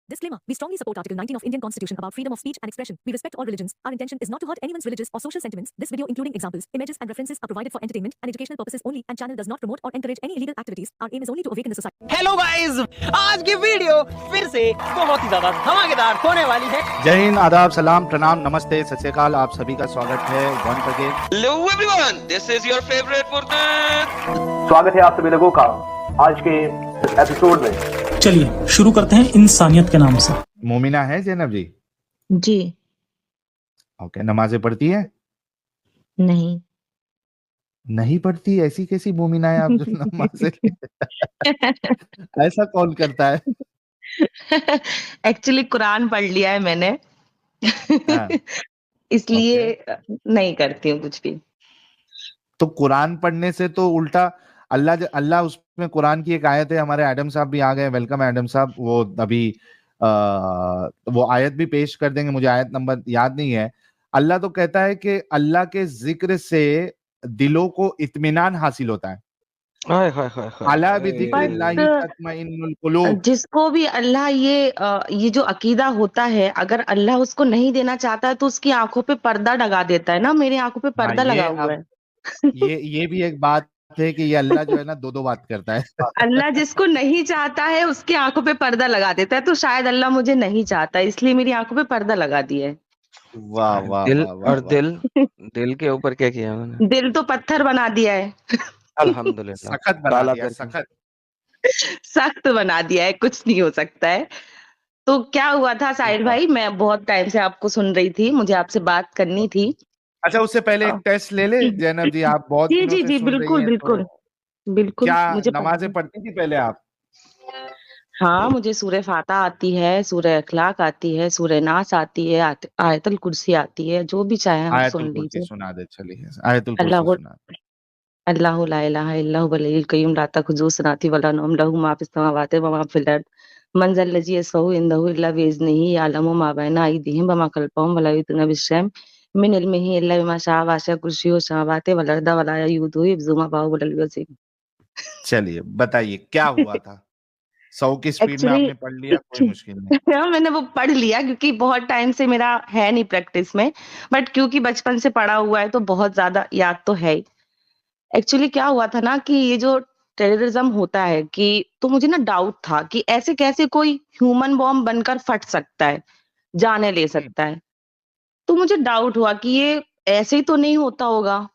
Disclaimer. We strongly support Article 19 of Indian Constitution about freedom of speech and expression. We respect all religions. Our intention is not to hurt anyone's religious or social sentiments. This video, including examples, images, and references, are provided for entertainment and educational purposes only, and channel does not promote or encourage any illegal activities. Our aim is only to awaken the society. Hello guys, आज की video फिर से बहुत ही ज्यादा धमाकेदार होने वाली है। जय हिंद, आदाब, सलाम, प्रणाम, नमस्ते, सत श्री अकाल। आप सभी का स्वागत है once again. Hello everyone, this is your favorite Furqan। स्वागत है आप सभी लोगों का आज के एपिसोड में। चलिए शुरू करते हैं इंसानियत के नाम से। मोमिना है जैनब जी? जी ओके। नमाजें पढ़ती है? नहीं। नहीं पढ़ती? ऐसी कैसी मोमिना है आप जो नमाजें ऐसा कौन करता है? एक्चुअली कुरान पढ़ लिया है मैंने हाँ, इसलिए नहीं करती हूँ कुछ भी। तो कुरान पढ़ने से तो उल्टा अल्लाह उसमें कुरान की एक आयत है। हमारे एडम साहब भी आ गए, वेलकम एडम साहब। वो अभी वो आयत भी पेश कर देंगे, मुझे आयत नंबर याद नहीं है। अल्लाह तो कहता है कि अल्लाह के जिक्र से दिलों को इत्मीनान हासिल होता है। अला बिज़िक्रिल्लाहि तत्मइन्नुल कुलूब। जिसको भी अल्लाह ये जो अकीदा होता है, अगर अल्लाह उसको नहीं देना चाहता है तो उसकी आंखों पे पर्दा लगा देता है ना। मेरी आंखों पे पर्दा लगा हुआ है। ये भी एक बात है कि ये अल्लाह जो है ना दो बात करता है। अल्लाह जिसको नहीं चाहता है उसकी आंखों पे पर्दा लगा देता है। तो शायद अल्लाह मुझे नहीं चाहता, इसलिए मेरी आंखों पे पर्दा लगा दिया है। वाह वाह दिल वाह वाह, और वाह। दिल के ऊपर क्या किया मैंने? दिल तो पत्थर बना दिया है। अल्हम्दुलिल्लाह। सख्त बना दिया, सख्त सख्त बना दिया है, कुछ नहीं हो सकता है। तो क्या हुआ था साहिल भाई, मैं बहुत टाइम से आपको सुन रही थी, मुझे आपसे बात करनी थी। अच्छा, उससे पहले एक टेस्ट ले ले जैनब जी। आप बहुत जी दिनों जी से जी सुन रही बिल्कुल हैं, बिल्कुल तो बिल्कुल। क्या मुझे नमाजें पढ़ती थी पहले आप? हाँ, मुझे सूरह फातिहा आती है, सूरह अखलाक आती है, सूरह नास आती है, आयतुल कुर्सी आती है। जो भी चाहे आप आयतुल सुन कुर्सी लीजिए। सुना दे, चलिए आयतुल कुर्सी अल्लाह सुना दे। अल्लाहु ला इलाहा इल्लहु वल हय्युल क़य्यूम ला तखुज़ुहु सिनातु वला नौम लहू मा फ़िस समावाति व मा फ़िल अर्द मन ज़ल लज़ी यशफ़अु इंदहु इल्ला बिइज़्निही यअलमु मा बैना अयदीहिम व मा ख़ल्फ़हुम व ला युहीतूना बिशैइन मिन इल्मिही इल्ला बिमा शाअ वसिअ कुर्सियुहु समावाति वल अर्द व ला यऊदुहु हिफ़्ज़ुहुमा व हुवल अलिय्युल अज़ीम। चलिए बताइए क्या हुआ था? 100 की स्पीड में एक्चुअली आपने पढ़ लिया, कोई मुश्किल नहीं। मैंने वो पढ़ लिया क्योंकि बहुत टाइम से मेरा है नहीं प्रैक्टिस में, बट क्योंकि बचपन से पढ़ा हुआ है तो बहुत ज्यादा याद तो है ही। एक्चुअली क्या हुआ था ना कि ये जो टेररिज्म होता है कि तो मुझे ना डाउट था कि ऐसे कैसे कोई ह्यूमन बॉम्ब बनकर फट सकता है, जाने ले सकता है। तो मुझे डाउट हुआ कि ये ऐसे ही तो नहीं होता होगा।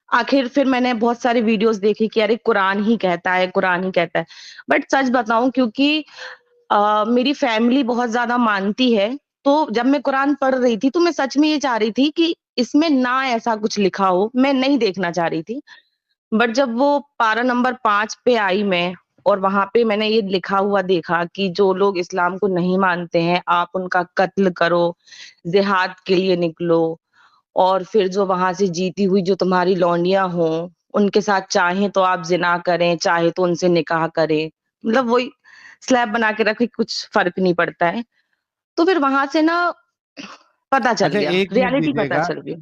आखिर फिर मैंने बहुत सारे वीडियोस देखे कि अरे कुरान ही कहता है, कुरान ही कहता है। बट सच बताऊं, क्योंकि मेरी फैमिली बहुत ज्यादा मानती है, तो जब मैं कुरान पढ़ रही थी तो मैं सच में ये चाह रही थी कि इसमें ना ऐसा कुछ लिखा हो, मैं नहीं देखना चाह रही थी। बट जब वो पारा नंबर 5 पे आई मैं, और वहां पे मैंने ये लिखा हुआ देखा कि जो लोग इस्लाम को नहीं मानते हैं आप उनका कत्ल करो, जिहाद के लिए निकलो, और फिर जो वहां से जीती हुई जो तुम्हारी लौंडियां हों उनके साथ चाहे तो आप जिना करें, चाहे तो उनसे निकाह करें। मतलब वही स्लैब बना के रखे, कुछ फर्क नहीं पड़ता है। तो फिर वहां से ना पता चल अच्छा, गया, एक मिनट रियलिटी पता दीजिएगा। चल गई।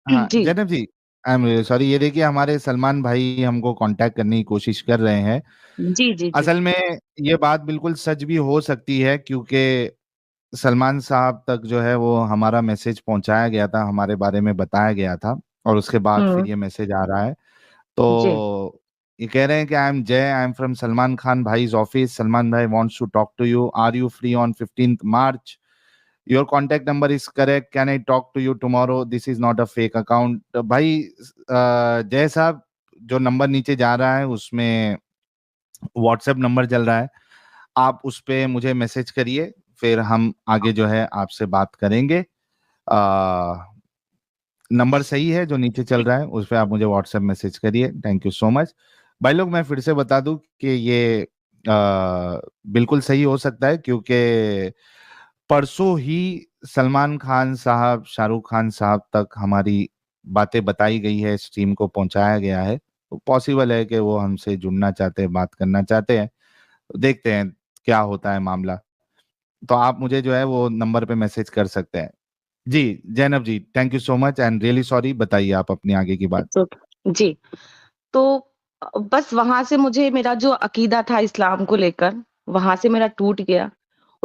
हाँ जी जैनब जी, आई एम सॉरी। ये देखिए हमारे सलमान भाई हमको कांटेक्ट करने की कोशिश कर रहे हैं। जी जी जी असल में ये बात बिल्कुल सच भी हो सकती है, क्योंकि सलमान साहब तक जो है वो हमारा मैसेज पहुंचाया गया था, हमारे बारे में बताया गया था, और उसके बाद फिर हम्म ये मैसेज आ रहा है। जी तो ये कह रहे हैं कि I am from Salman Khan भाई's ऑफिस। सलमान भाई wants to talk to you. Are you free on 15th March? Your contact number is correct. Can I talk to you tomorrow? This is not a fake account. भाई जय साहब, जो number नीचे जा रहा है उसमें व्हाट्सएप नंबर चल रहा है, आप उस पे मुझे मैसेज करिए, फिर हम आगे जो है आपसे बात करेंगे। नंबर सही है जो नीचे चल रहा है, उस पे आप मुझे व्हाट्सएप मैसेज करिए। Thank you so much. भाई लोग, मैं फिर से बता दूं कि ये बिल्कुल सही हो सकता है, क्योंकि परसों ही सलमान खान साहब, शाहरुख खान साहब तक हमारी बातें बताई गई है, स्ट्रीम को पहुंचाया गया है। तो पॉसिबल है कि वो हमसे जुड़ना चाहते हैं, बात करना चाहते हैं। तो देखते हैं क्या होता है मामला। तो आप मुझे जो है वो नंबर पे मैसेज कर सकते हैं। जी Zainab ji, thank you so much and really sorry. बताइए आप अपनी आगे की बात। इट्स ओके जी। तो बस वहां से मुझे मेरा जो अकीदा था इस्लाम को लेकर, वहां से मेरा टूट गया।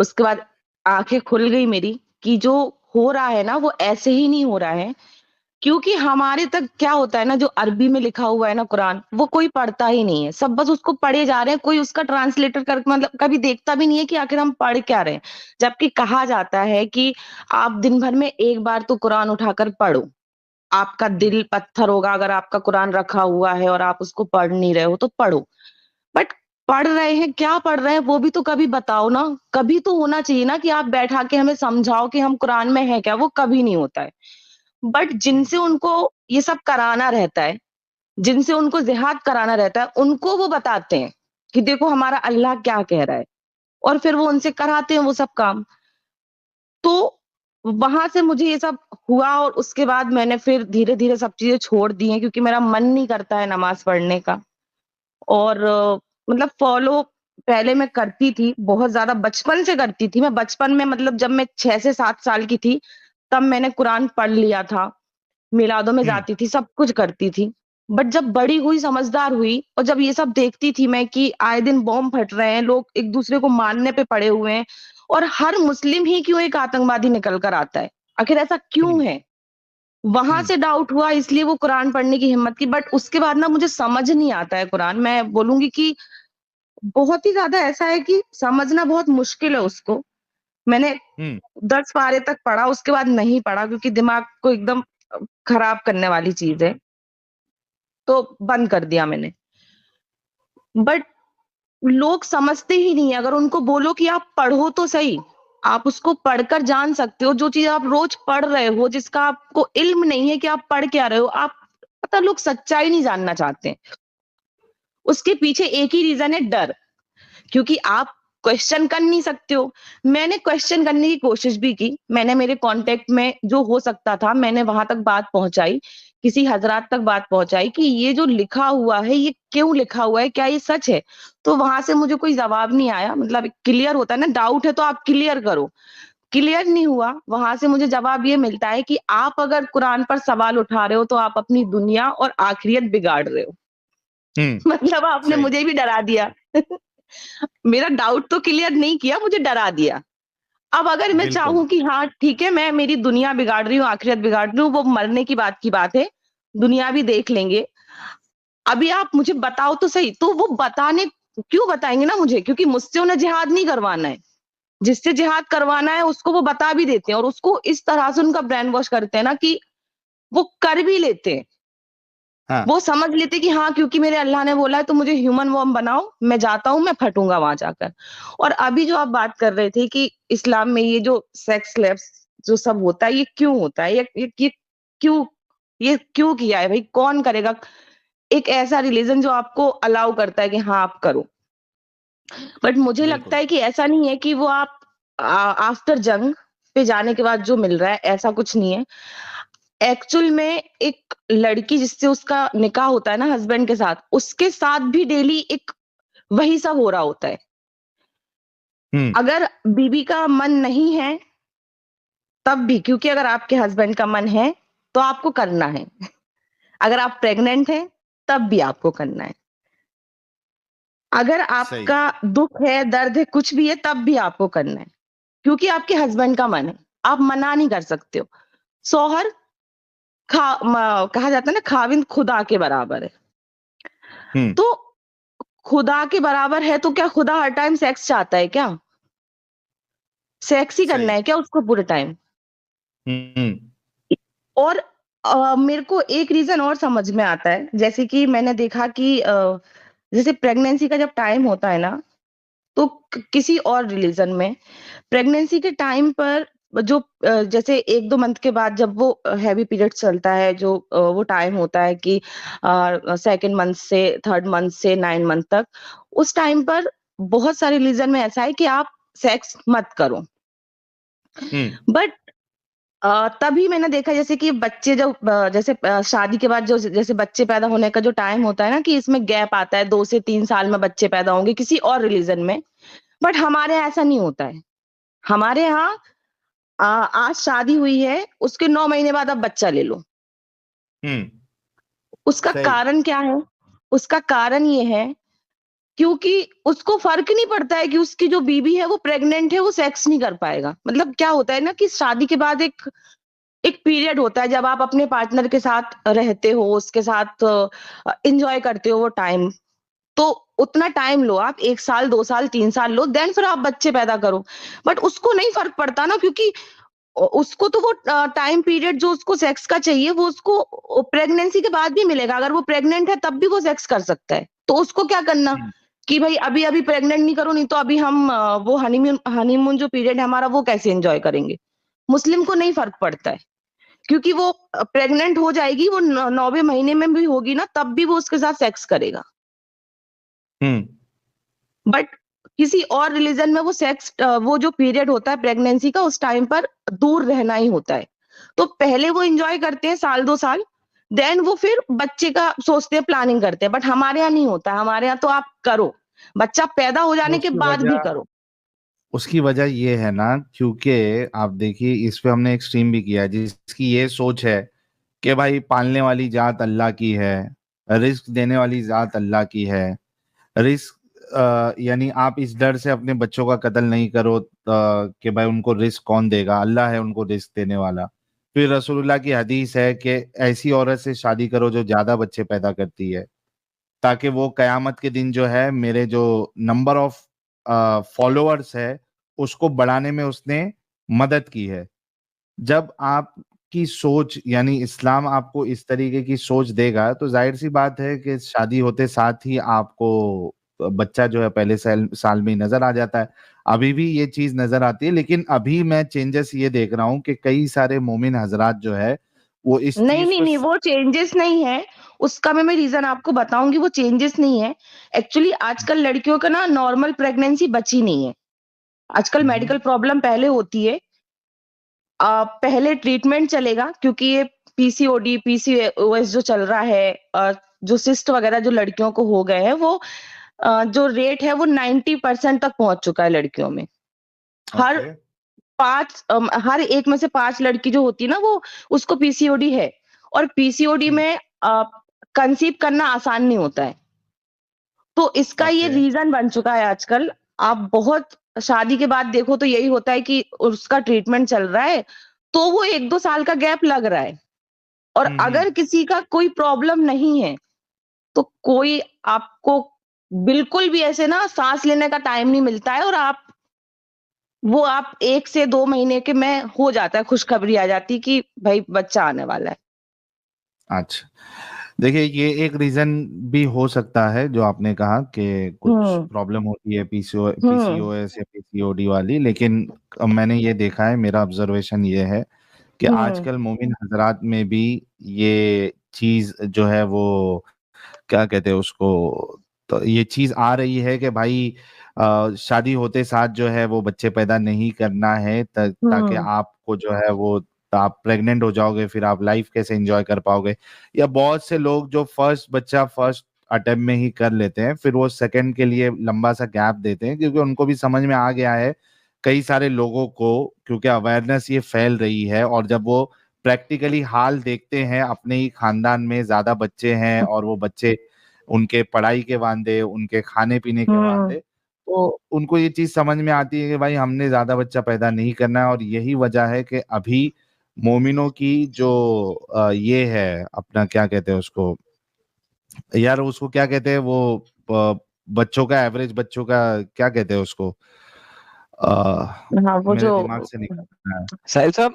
उसके बाद आंखें खुल गई मेरी कि जो हो रहा है ना वो ऐसे ही नहीं हो रहा है, क्योंकि हमारे तक क्या होता है ना, जो अरबी में लिखा हुआ है ना कुरान, वो कोई पढ़ता ही नहीं है, सब बस उसको पढ़े जा रहे हैं, कोई उसका ट्रांसलेटर कर मतलब कभी देखता भी नहीं है कि आखिर हम पढ़ क्या रहे हैं। जबकि कहा जाता है कि आप दिन भर में एक बार तो कुरान उठाकर पढ़ो, आपका दिल पत्थर होगा अगर आपका कुरान रखा हुआ है और आप उसको पढ़ नहीं रहे हो तो पढ़ो। बट पढ़ रहे हैं, क्या पढ़ रहे हैं वो भी तो कभी बताओ ना, कभी तो होना चाहिए ना कि आप बैठा के हमें समझाओ कि हम कुरान में है क्या, वो कभी नहीं होता है। बट जिनसे उनको ये सब कराना रहता है, जिनसे उनको जिहाद कराना रहता है, उनको वो बताते हैं कि देखो हमारा अल्लाह क्या कह रहा है, और फिर वो उनसे कराते हैं वो सब काम। तो वहां से मुझे ये सब हुआ और उसके बाद मैंने फिर धीरे धीरे सब चीजें छोड़ दी हैं, क्योंकि मेरा मन नहीं करता है नमाज पढ़ने का। और मतलब फॉलो पहले मैं करती थी, बहुत ज्यादा बचपन से करती थी। मैं बचपन में मतलब जब मैं 6 से 7 साल की थी, तब मैंने कुरान पढ़ लिया था, मिलादों में जाती थी, सब कुछ करती थी। बट जब बड़ी हुई, समझदार हुई, और जब ये सब देखती थी मैं कि आए दिन बॉम्ब फट रहे हैं, लोग एक दूसरे को मारने पे पड़े हुए हैं, और हर मुस्लिम ही क्यों एक आतंकवादी निकल कर आता है, आखिर ऐसा क्यों है? वहां से डाउट हुआ, इसलिए वो कुरान पढ़ने की हिम्मत की। बट उसके बाद ना मुझे समझ नहीं आता है कुरान। मैं बोलूंगी कि बहुत ही ज्यादा ऐसा है कि समझना बहुत मुश्किल है उसको। मैंने 10 पारे तक पढ़ा, उसके बाद नहीं पढ़ा, क्योंकि दिमाग को एकदम खराब करने वाली चीज है, तो बंद कर दिया मैंने। बट लोग समझते ही नहीं है। अगर उनको बोलो कि आप पढ़ो तो सही, आप उसको पढ़कर जान सकते हो। जो चीज आप रोज पढ़ रहे हो, जिसका आपको इल्म नहीं है कि आप पढ़ क्या रहे हो, आप पता, लोग सच्चाई नहीं जानना चाहते। उसके पीछे एक ही रीजन है, डर। क्योंकि आप क्वेश्चन कर नहीं सकते हो। मैंने क्वेश्चन करने की कोशिश भी की, मैंने मेरे कांटेक्ट में जो हो सकता था मैंने वहां तक बात पहुंचाई, किसी हजरात तक बात पहुंचाई कि ये जो लिखा हुआ है ये क्यों लिखा हुआ है, क्या ये सच है? तो वहां से मुझे कोई जवाब नहीं आया। मतलब क्लियर होता है ना, डाउट है तो आप क्लियर करो, क्लियर नहीं हुआ। वहां से मुझे जवाब ये मिलता है कि आप अगर कुरान पर सवाल उठा रहे हो तो आप अपनी दुनिया और आखिरियत बिगाड़ रहे हो। मतलब आपने सही। मुझे भी डरा दिया। मेरा डाउट तो क्लियर नहीं किया, मुझे डरा दिया। अब अगर मैं बिल्कुल। चाहूं कि हाँ ठीक है, मैं मेरी दुनिया बिगाड़ रही हूँ, आखिरत बिगाड़ रही हूँ, वो मरने की बात है, दुनिया भी देख लेंगे। अभी आप मुझे बताओ तो सही। तो वो बताने क्यों बताएंगे ना मुझे, क्योंकि मुझसे उन्हें जिहाद नहीं करवाना है। जिससे जिहाद करवाना है उसको वो बता भी देते हैं, और उसको इस तरह से उनका ब्रेन वॉश करते हैं ना कि वो कर भी लेते हैं। हाँ। वो समझ लेते कि हाँ क्योंकि मेरे अल्लाह ने बोला है तो मुझे ह्यूमन वॉर्म बनाओ, मैं जाता हूँ, मैं फटूंगा वहां जाकर। और अभी जो आप बात कर रहे थे कि इस्लाम में ये जो सेक्स स्लेव्स जो सब होता है, ये क्यों होता है, क्यों, ये क्यों किया है भाई? कौन करेगा? एक ऐसा रिलीजन जो आपको अलाउ करता है कि हाँ आप करो। बट मुझे लगता बिल्कुल। है कि ऐसा नहीं है कि वो आप आफ्टर जंग पे जाने के बाद जो मिल रहा है, ऐसा कुछ नहीं है। एक्चुअल में एक लड़की जिससे उसका निकाह होता है ना हस्बैंड के साथ, उसके साथ भी डेली एक वही सब हो रहा होता है। अगर बीबी का मन नहीं है तब भी, क्योंकि अगर आपके हस्बैंड का मन है तो आपको करना है। अगर आप प्रेग्नेंट हैं तब भी आपको करना है। अगर सही। आपका दुख है, दर्द है, कुछ भी है, तब भी आपको करना है, क्योंकि आपके हस्बैंड का मन है। आप मना नहीं कर सकते हो। सोहर कहा जाता है ना, खाविंद खुदा के बराबर है। तो खुदा के बराबर है तो क्या खुदा हर टाइम सेक्स चाहता है क्या? सेक्स ही करना सही। है क्या उसको पूरे टाइम? और मेरे को एक रीजन और समझ में आता है, जैसे कि मैंने देखा कि जैसे प्रेगनेंसी का जब टाइम होता है ना, तो किसी और रिलीजन में प्रेगनेंसी के टाइम पर जो जैसे 1-2 मंथ के बाद जब वो हैवी पीरियड चलता है, जो वो टाइम होता है कि सेकंड मंथ से थर्ड मंथ से 9 मंथ तक, उस टाइम पर बहुत सारे रिलीजन में ऐसा है कि आप सेक्स मत करो। बट तभी मैंने देखा जैसे कि बच्चे जब जैसे शादी के बाद जो जैसे बच्चे पैदा होने का जो टाइम होता है ना, कि इसमें गैप आता है, 2 से 3 साल में बच्चे पैदा होंगे किसी और रिलीजन में। बट हमारे यहाँ ऐसा नहीं होता है। हमारे यहाँ आज शादी हुई है, उसके 9 महीने बाद आप बच्चा ले लो। उसका सही। कारण क्या है? उसका कारण ये है क्योंकि उसको फर्क नहीं पड़ता है कि उसकी जो बीवी है वो प्रेग्नेंट है, वो सेक्स नहीं कर पाएगा। मतलब क्या होता है ना कि शादी के बाद एक एक पीरियड होता है जब आप अपने पार्टनर के साथ रहते हो, उसके साथ एंजॉय करते हो वो टाइम। तो उतना टाइम लो आप, 1 साल, 2 साल, 3 साल लो, देन फिर आप बच्चे पैदा करो। बट उसको नहीं फ़र्क पड़ता ना, क्योंकि उसको तो वो टाइम पीरियड जो उसको सेक्स का चाहिए वो उसको प्रेगनेंसी के बाद भी मिलेगा। अगर वो प्रेग्नेंट है तब भी वो सेक्स कर सकता है। तो उसको क्या करना कि भई अभी-अभी प्रेग्नेंट नहीं करो, नहीं तो अभी हम वो हनीमून हनीमून जो पीरियड है हमारा वो कैसे एन्जॉय करेंगे। मुस्लिम को नहीं फ़र्क पड़ता है, क्योंकि वो प्रेग्नेंट हो जाएगी, वो 9वें महीने में भी होगी ना, तब भी वो उसके साथ सेक्स करेगा। बट किसी और रिलीजन में वो सेक्स वो जो पीरियड होता है प्रेगनेंसी का, उस टाइम पर दूर रहना ही होता है। तो पहले वो एंजॉय करते हैं साल 2 साल, देन वो फिर बच्चे का सोचते हैं, प्लानिंग करते हैं। बट हमारे यहाँ नहीं होता है। हमारे यहाँ तो आप करो, बच्चा पैदा हो जाने के उसकी बाद भी वजह करो। उसकी वजह ये है ना, क्योंकि आप देखिए इस पे हमने एक स्ट्रीम भी किया है जिसकी ये सोच है कि भाई पालने वाली जात अल्लाह की है, रिस्क देने वाली जात अल्लाह की है। रिस्क यानी आप इस डर से अपने बच्चों का कत्ल नहीं करो कि भाई उनको रिस्क कौन देगा, अल्लाह है उनको रिस्क देने वाला। फिर रसूलुल्लाह की हदीस है कि ऐसी औरत से शादी करो जो ज्यादा बच्चे पैदा करती है, ताकि वो कयामत के दिन जो है मेरे जो नंबर ऑफ फॉलोअर्स है उसको बढ़ाने में उसने मदद की है। जब आपकी सोच यानी इस्लाम आपको इस तरीके की सोच देगा तो जाहिर सी बात है कि शादी होते साथ ही आपको बच्चा जो है पहले साल में ही नजर आ जाता है। अभी भी ये चीज नजर आती है, लेकिन अभी मैं चेंजेस ये देख रहा हूँ कि कई सारे मोमिन हजरात जो है वो इस नहीं, चीज नहीं, को नहीं, वो चेंजेस नहीं है। उसका मैं रीज़न आपको बताऊँगी, वो चेंजेस नहीं है। एक्चुअली आजकल लड़कियों का ना नॉर्मल प्रेगनेंसी बची नहीं है। आजकल मेडिकल प्रॉब्लम पहले होती है। पहले ट्रीटमेंट चलेगा, क्योंकि ये पीसीओडी, पीसीओएस जो चल रहा है, जो सिस्ट वगैरह जो लड़कियों को हो गए हैं, वो जो रेट है वो 90% तक पहुँच चुका है लड़कियों में। हर ओके हर 1 में से 5 लड़की जो होती है ना, वो उसको पीसीओडी है। और पीसीओडी में कंसीव करना आसान नहीं होता है। तो इसका ये ओके रीज़न बन चुका है आजकल। आप बहुत शादी के बाद देखो तो यही होता है कि उसका ट्रीटमेंट चल रहा है, तो वो 1-2 साल का गैप लग रहा है। और अगर किसी का कोई प्रॉब्लम नहीं है, तो कोई आपको बिल्कुल भी ऐसे ना साँस लेने का टाइम नहीं मिलता है, और आप 1 से 2 महीने के में हो जाता है, खुशखबरी आ जाती है कि भई बच्चा आने वाला है। अच्छा, देखिए ये एक रीजन भी हो सकता है जो आपने कहा कि कुछ हुँ, प्रॉब्लम होती है हुँ, पीसीओएस या पीसीओडी वाली, लेकिन मैंने ये देखा है, मेरा ऑब्जर्वेशन ये है कि हुँ, आजकल मोमिन हजरात में भी ये चीज जो है वो क्या कहते हैं उसको, तो ये चीज आ रही है कि भाई शादी होते साथ जो है वो बच्चे पैदा नहीं करना है ताकि हुँ, आपको जो है वो आप प्रेग्नेंट हो जाओगे, फिर आप लाइफ कैसे एंजॉय कर पाओगे। या बहुत से लोग जो फर्स्ट बच्चा फर्स्ट अटेम्प्ट में ही कर लेते हैं, फिर वो सेकंड के लिए लंबा सा गैप देते हैं, क्योंकि उनको भी समझ में आ गया है कई सारे लोगों को, क्योंकि अवेयरनेस ये फैल रही है। और जब वो प्रैक्टिकली हाल देखते हैं अपने ही खानदान में ज्यादा बच्चे हैं और वो बच्चे उनके पढ़ाई के वांदे, उनके खाने पीने के हुँ। वांदे, तो उनको ये चीज समझ में आती है कि भाई हमने ज्यादा बच्चा पैदा नहीं करना है। और यही वजह है कि अभी मोमिनों की जो ये है अपना क्या कहते हैं उसको, यार उसको क्या कहते हैं वो बच्चों का एवरेज बच्चों का क्या कहते हैं उसको, हाँ, वो मेरे जो दिमाग से निकल रहा है। साहिल साहब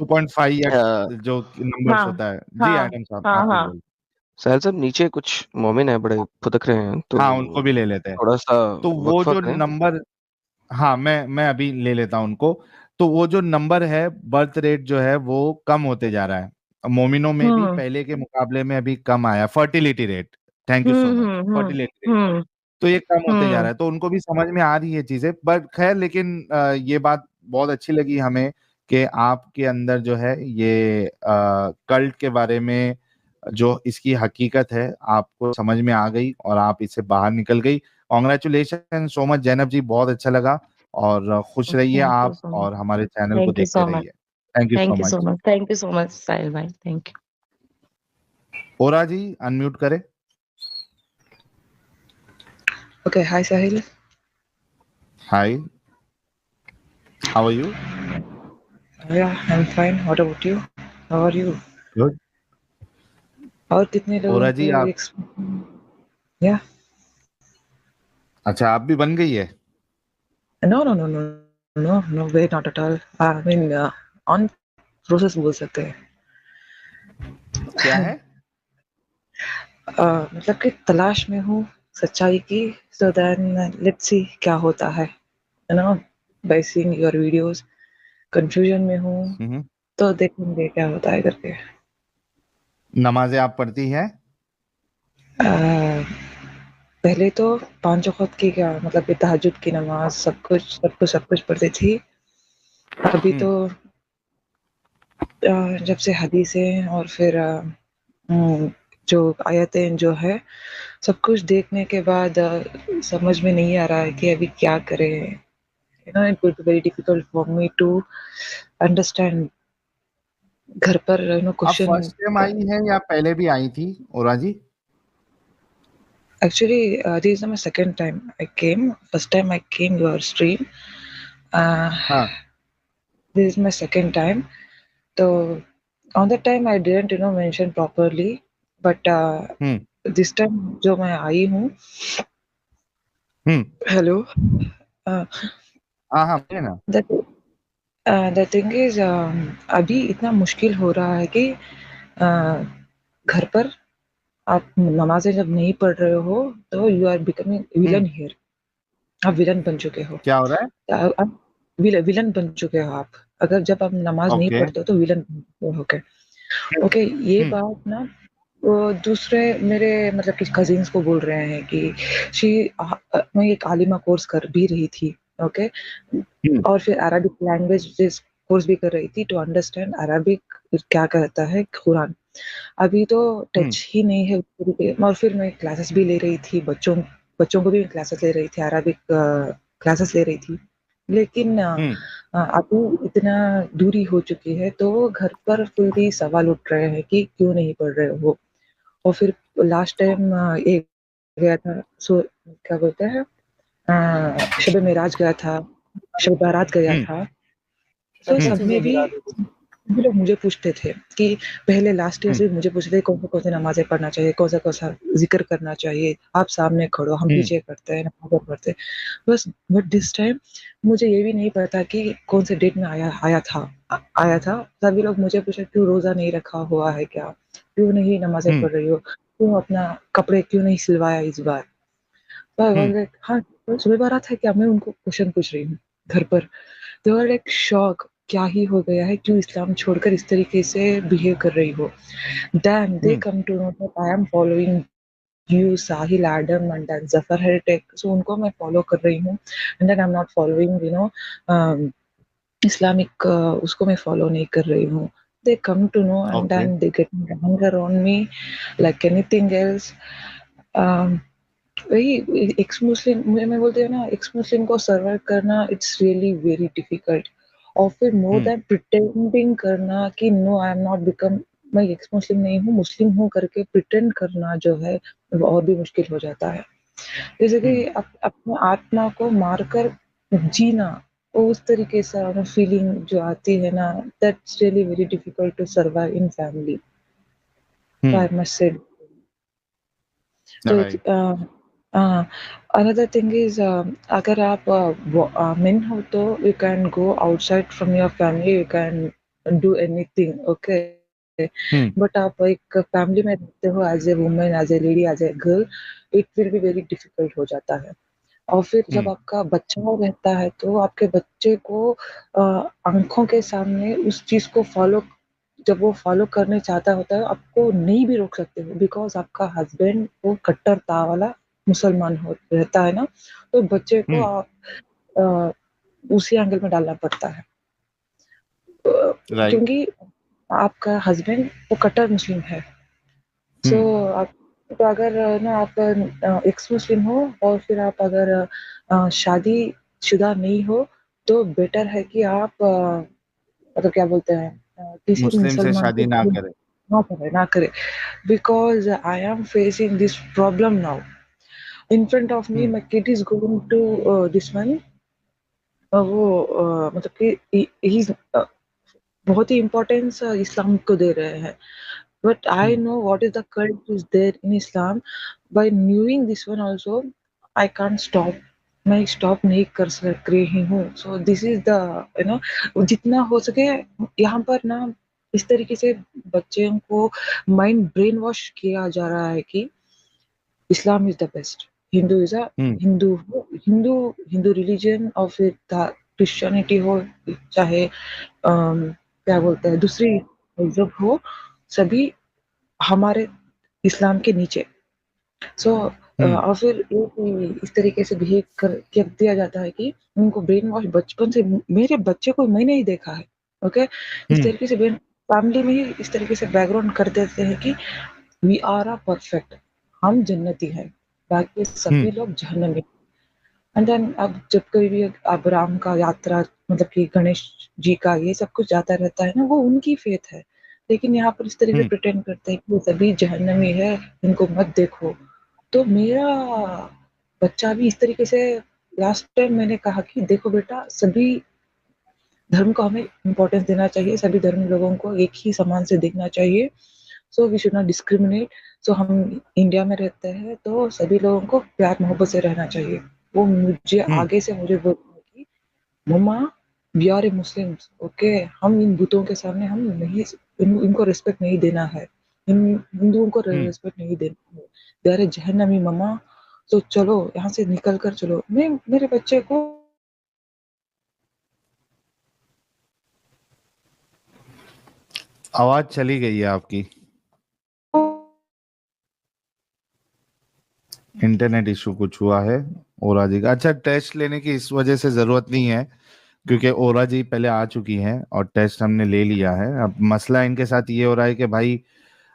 2.5 या अ, जो नंबर्स हाँ, होता है जी। हाँ, एडम साहब हाँ, आप कुछ हाँ। बोल। साहिल साहब नीचे कुछ मोमिन है बड़े फुदक रहे हैं, तो हाँ उनको भी ले लेते हैं। थोड़ा सा तो वो वक्फा जो करें। नंबर, हाँ मैं अभी ले लेता हूँ उनको। तो वो जो नंबर है बर्थ रेट जो है वो कम होते जा रहा है मोमिनों में भी, हुँ, पहले के मुकाबले में अभी कम आया। फर्टिलिटी रेट, थैंक यू हुँ, सो मच, हुँ, हुँ, फर्टिलिटी रेट, हुँ, तो ये कम होते जा रहा हुँ, है। तो उनको भी समझ में आ रही है चीजें, बट खैर लेकिन ये बात बहुत अच्छी लगी हमें कि आपके अंदर जो है ये कल्ट के बारे में जो इसकी हकीकत है आपको समझ में आ गई और आप इससे बाहर निकल गई। कॉन्ग्रेचुलेशन सो मच जैनब जी, बहुत अच्छा लगा। और खुश रहिए थैंक यू आप सो मच। और हमारे चैनल को थैंक यू देखते सो मच। रहिए। Thank you so thank you so much. Much. Thank you so much Sahil भाई। Thank you. ओरा जी अनम्यूट करें। Okay, hi Sahil. Hi, how are you? Yeah, I'm fine. What about you? How are you? Good. और कितने लोगों ओरा जी के आप, या अच्छा आप भी बन गई है? No way not at all I mean on process बोल सकते हैं क्या है? मतलब कि तलाश में हूँ सच्चाई की सो देन लेट्स सी क्या होता है you know by seeing your videos confusion में हूँ हम्म। तो देखेंगे क्या होता है करके नमाजें आप पढ़ती हैं? uh, पहले तो पांच वक्त की क्या मतलब कि तहज्जुद की नमाज सब कुछ पढ़ती थी अभी हम्म। तो जब से हदीसें और फिर जो आयतें जो है सब कुछ देखने के बाद समझ में नहीं आ रहा है कि अभी क्या करें you know it will be very difficult for me to understand घर पर यू नो आप क्वेश्चन फर्स्ट टाइम आई हैं या पहले भी आई थी, ओरा जी? Actually this is my second time I came first time I came your stream हाँ। This is my second time तो on that time I didn't you know mention properly but hmm. This time जो मैं आई हूँ हम्म। Hello हाँ हाँ, बोलिए ना। The thing is अभी इतना मुश्किल हो रहा है कि घर पर आप नमाजें जब नहीं पढ़ रहे हो तो you are becoming villain hmm. Here आप विलन बन चुके हो क्या हो रहा है? आप विलन बन चुके हो आप अगर जब आप नमाज नहीं ओके। पढ़ते हो तो विलन बन चुके हो ओके ओके ये हम्म। बात ना वो दूसरे मेरे मतलब कि कजिन्स को बोल रहे हैं कि शी मैं एक आलिमा कोर्स कर भी रही थी ओके हम्म। और फिर अरबिक लैंग्वेज कोर्स भी कर रही थी टू अंडरस्टैंड अरबिक क्या कहता है कुरान अभी तो हम्म। टच ही नहीं है और फिर मैं क्लासेस भी ले रही थी बच्चों बच्चों को भी क्लासेस ले रही थी अरबिक क्लासेस ले रही थी लेकिन हम्म। अभी इतना दूरी हो चुकी है तो घर पर फिर भी सवाल उठ रहे हैं कि क्यों नहीं पढ़ रहे हो और फिर लास्ट टाइम एक गया था सो क्या बोलते हैं शब मेराज गया था शब बारात गया हम्म। था तो सब में भी सभी लोग मुझे पूछते थे कि पहले लास्ट ईयर हम्म। से मुझे पूछते थे कौन सी नमाजें पढ़ना चाहिए कौन सा जिक्र करना चाहिए आप सामने खड़ो हम हम्म। पीछे करते हैं नमाज पढ़ते हैं बस बट दिस टाइम मुझे ये भी नहीं पता कि कौन से डेट में आया था सभी लोग मुझे पूछे क्यों रोजा नहीं रखा हुआ है क्या क्यों नहीं नमाजें हम्म। पढ़ रही हो क्यों अपना कपड़े क्यों नहीं सिलवाया इस बार तो I was हम्म। like, हाँ सुबह बारात है क्या मैं उनको क्वेश्चन पूछ रही हूँ घर पर दे वर लाइक शॉक क्या ही हो गया है क्यों इस्लाम छोड़कर इस तरीके से बिहेव कर रही हो then they hmm. Come to know that I am following you Sahil Adam and then Zafar हेरिटेक सो उनको मैं फॉलो कर रही हूँ and then I am not following you know Islamic उसको मैं फॉलो नहीं कर रही हूँ they come to know and okay. Then they get anger on me like anything else वही एक्स मुस्लिम मैं बोलती हूँ ना एक्स मुस्लिम को सर्वाइव करना इट्स रियली वेरी डिफिकल्ट और फिर मोर हम्म। देन प्रिटेंडिंग करना कि no I am not become मैं एक्स मुस्लिम नहीं हूँ मुस्लिम हूँ करके प्रिटेंड करना जो है वो और भी मुश्किल हो जाता है जैसे कि हम्म। अपने आत्मा को मारकर जीना वो उस तरीके से फीलिंग जो आती है ना that's really very difficult to survive in family I must say तो राइट। another thing is अगर आप men हो तो you can go outside from your family you can do anything okay hmm. but आप एक फैमिली में रहते हो as a women as a lady as a girl it will be very difficult हो जाता है और फिर जब हम्म। आपका बच्चा रहता है तो आपके बच्चे को आंखों के सामने उस चीज को फॉलो जब वो फॉलो करने चाहता होता है आपको नहीं भी रोक सकते हो बिकॉज आपका हस्बैंड वो कट्टरता वाला मुसलमान हो रहता है ना तो बच्चे को हम्म। आप अ, उसी एंगल में डालना पड़ता है राइट। क्योंकि आपका हस्बैंड वो कट्टर मुस्लिम है सो हम्म। आप तो अगर ना आप एक्स मुस्लिम हो और फिर आप अगर शादी शुदा नहीं हो तो बेटर है कि आप मतलब क्या बोलते हैं किसी मुस्लिम से मुसलमान शादी ना को करे। ना करे because I am facing this problem now in front of me my kid is going to this one वो मतलब कि he's बहुत ही इम्पोर्टेंस इस्लाम को दे रहे हैं but I know what is the cult is there in Islam by knowing this one also I can't stop मैं stop नहीं कर सक रही हूँ so this is the you know जितना हो सके यहाँ पर ना इस तरीके से बच्चों को माइंड ब्रेन वॉश किया जा रहा है कि Islam is the best Hindu is a Hindu Hindu Hindu religion और फिर क्रिश्चियनिटी हो चाहे क्या बोलते हैं दूसरी मजहब हो सभी हमारे इस्लाम के नीचे सो और फिर इस तरीके से बिहेव कर दिया जाता है कि उनको ब्रेन वॉश बचपन से मेरे बच्चे को मैंने ही देखा है ओके इस तरीके से फैमिली में ही इस तरीके से बैकग्राउंड कर देते हैं कि वी आर अ परफेक्ट हम जन्नती हैं बाकी सभी लोग जहन्नमी एंड देन अब जब कभी भी अब राम का यात्रा मतलब कि गणेश जी का ये सब कुछ जाता रहता है ना वो उनकी फेथ है लेकिन यहाँ पर इस तरीके से प्रिटेंड करते हैं कि वो सभी जहन्नमी है इनको मत देखो तो मेरा बच्चा भी इस तरीके से लास्ट टाइम मैंने कहा कि देखो बेटा सभी धर्म को हमें इम्पोर्टेंस देना चाहिए सभी धर्म लोगों को एक ही समान से देखना चाहिए so we should not discriminate so हम इंडिया में रहते हैं तो सभी लोगों को प्यार मोहब्बत से रहना चाहिए वो मुझे आगे से मुझे बोलती है कि mama we are a Muslims okay हम इन भूतों के सामने हम नहीं इनको रिस्पेक्ट नहीं देना है हिंदुओं को रिस्पेक्ट नहीं देना है दे आर ए जहन्नमी मम्मा तो चलो यहाँ से निकल कर चलो मैं मेरे बच्चे को आवाज चली गई है आपकी इंटरनेट इशू कुछ हुआ है ओरा जी का अच्छा टेस्ट लेने की इस वजह से जरूरत नहीं है क्योंकि ओरा जी पहले आ चुकी हैं और टेस्ट हमने ले लिया है अब मसला इनके साथ ये हो रहा है कि भाई